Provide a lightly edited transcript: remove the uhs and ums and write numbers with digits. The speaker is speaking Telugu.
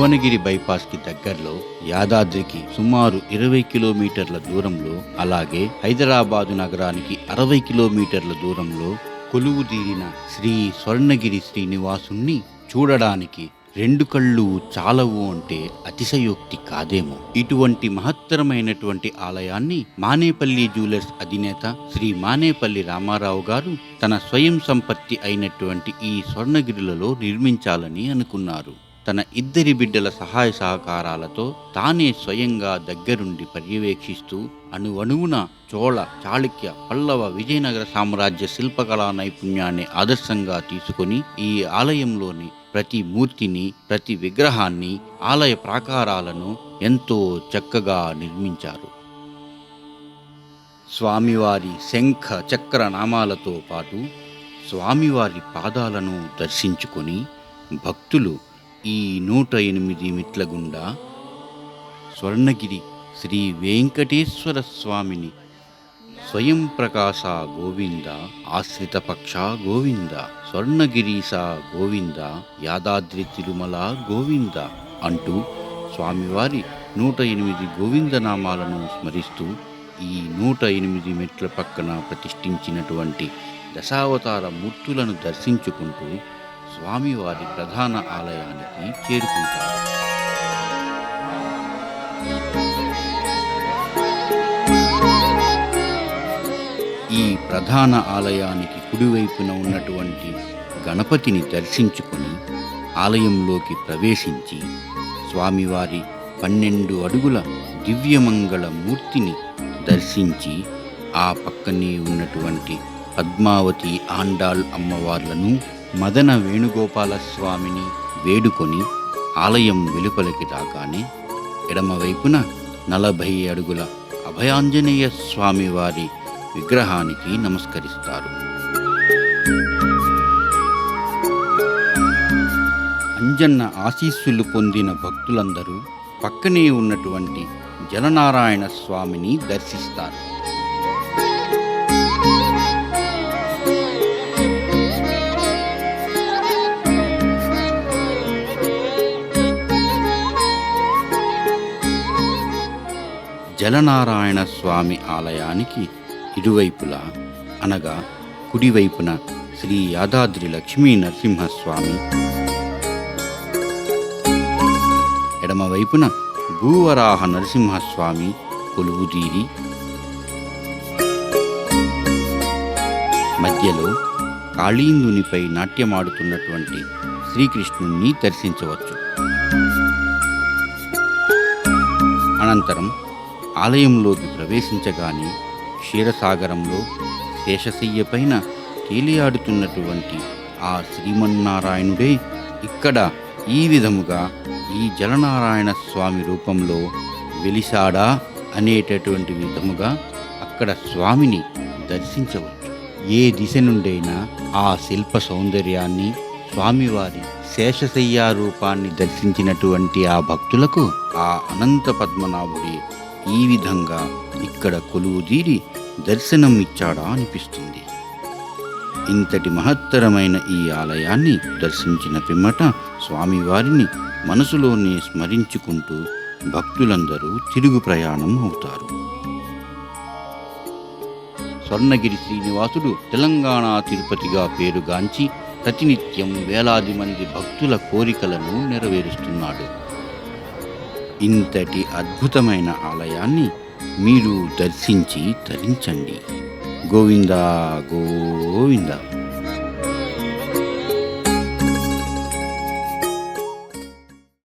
భువనగిరి బైపాస్కి దగ్గరలో, యాదాద్రికి సుమారు 20 కిలోమీటర్ల దూరంలో, అలాగే హైదరాబాదు నగరానికి 60 కిలోమీటర్ల దూరంలో కొలువుదీరిన శ్రీ స్వర్ణగిరి శ్రీనివాసుణ్ణి చూడడానికి 2 కళ్ళు చాలవు అంటే అతిశయోక్తి కాదేమో. ఇటువంటి మహత్తరమైనటువంటి ఆలయాన్ని మానేపల్లి జ్యువెలర్స్ అధినేత శ్రీ మానేపల్లి రామారావు గారు తన స్వయం సంపత్తి అయినటువంటి ఈ స్వర్ణగిరులలో నిర్మించాలని అనుకున్నారు. తన 2 బిడ్డల సహాయ సహకారాలతో తానే స్వయంగా దగ్గరుండి పర్యవేక్షిస్తూ అణువణువున చోళ, చాళుక్య, పల్లవ, విజయనగర సామ్రాజ్య శిల్పకళా నైపుణ్యాన్ని ఆదర్శంగా తీసుకొని ఈ ఆలయంలోని ప్రతి మూర్తిని, ప్రతి విగ్రహాన్ని, ఆలయ ప్రాకారాలను ఎంతో చక్కగా నిర్మించారు. స్వామివారి శంఖ చక్ర నామాలతో పాటు స్వామివారి పాదాలను దర్శించుకొని భక్తులు ఈ 108 మెట్ల గుండా స్వర్ణగిరి శ్రీ వెంకటేశ్వర స్వామిని స్వయం ప్రకాశ గోవింద, ఆశ్రిత పక్ష గోవింద, స్వర్ణగిరీశ గోవింద, యాదాద్రి తిరుమల గోవింద అంటూ స్వామివారి 108 గోవిందనామాలను స్మరిస్తూ ఈ 108 మెట్ల పక్కన ప్రతిష్ఠించినటువంటి దశావతార మూర్తులను దర్శించుకుంటూ స్వామివారి ప్రధాన ఆలయానికి చేరుకుంటారు. ఈ ప్రధాన ఆలయానికి కుడివైపున ఉన్నటువంటి గణపతిని దర్శించుకొని ఆలయంలోకి ప్రవేశించి స్వామివారి 12 అడుగుల దివ్యమంగళ మూర్తిని దర్శించి ఆ పక్కనే ఉన్నటువంటి పద్మావతి ఆండాళ్ అమ్మవార్లను, మదన వేణుగోపాల స్వామిని వేడుకొని ఆలయం వెలుపలికి రాగానే ఎడమవైపున 40 అడుగుల అభయాంజనేయ స్వామివారి విగ్రహానికి నమస్కరిస్తారు. అంజన్న ఆశీస్సులు పొందిన భక్తులందరూ పక్కనే ఉన్నటువంటి జలనారాయణ స్వామిని దర్శిస్తారు. జలనారాయణ స్వామి ఆలయానికి ఇరువైపులా అనగా కుడివైపున శ్రీ యాదాద్రి లక్ష్మీ నరసింహస్వామి, ఎడమవైపున భూవరాహ నరసింహస్వామి కొలువుదీరి మధ్యలో కాళీందునిపై నాట్యమాడుతున్నటువంటి శ్రీకృష్ణుణ్ణి దర్శించవచ్చు. అనంతరం ఆలయంలోకి ప్రవేశించగానే క్షీరసాగరంలో శేషశయ్యపైన తేలియాడుతున్నటువంటి ఆ శ్రీమన్నారాయణుడే ఇక్కడ ఈ విధముగా ఈ జలనారాయణ స్వామి రూపంలో వెలిసాడా అనేటటువంటి విధముగా అక్కడ స్వామిని దర్శించవచ్చు. ఏ దిశ నుండైనా ఆ శిల్ప సౌందర్యాన్ని, స్వామివారి శేషశయ్యా రూపాన్ని దర్శించినటువంటి ఆ భక్తులకు ఆ అనంత పద్మనాభుడే ఈ విధంగా ఇక్కడ కొలువుదీరి దర్శనం ఇచ్చాడా అనిపిస్తుంది. ఇంతటి మహత్తరమైన ఈ ఆలయాన్ని దర్శించిన పిమ్మట స్వామివారిని మనసులోనే స్మరించుకుంటూ భక్తులందరూ తిరుగు ప్రయాణం అవుతారు. స్వర్ణగిరి శ్రీనివాసుడు తెలంగాణ తిరుపతిగా పేరుగాంచి ప్రతినిత్యం వేలాది మంది భక్తుల కోరికలను నెరవేరుస్తున్నాడు. ఇంతటి అద్భుతమైన ఆలయాన్ని మీరు దర్శించి తరించండి. గోవిందా గోవిందా.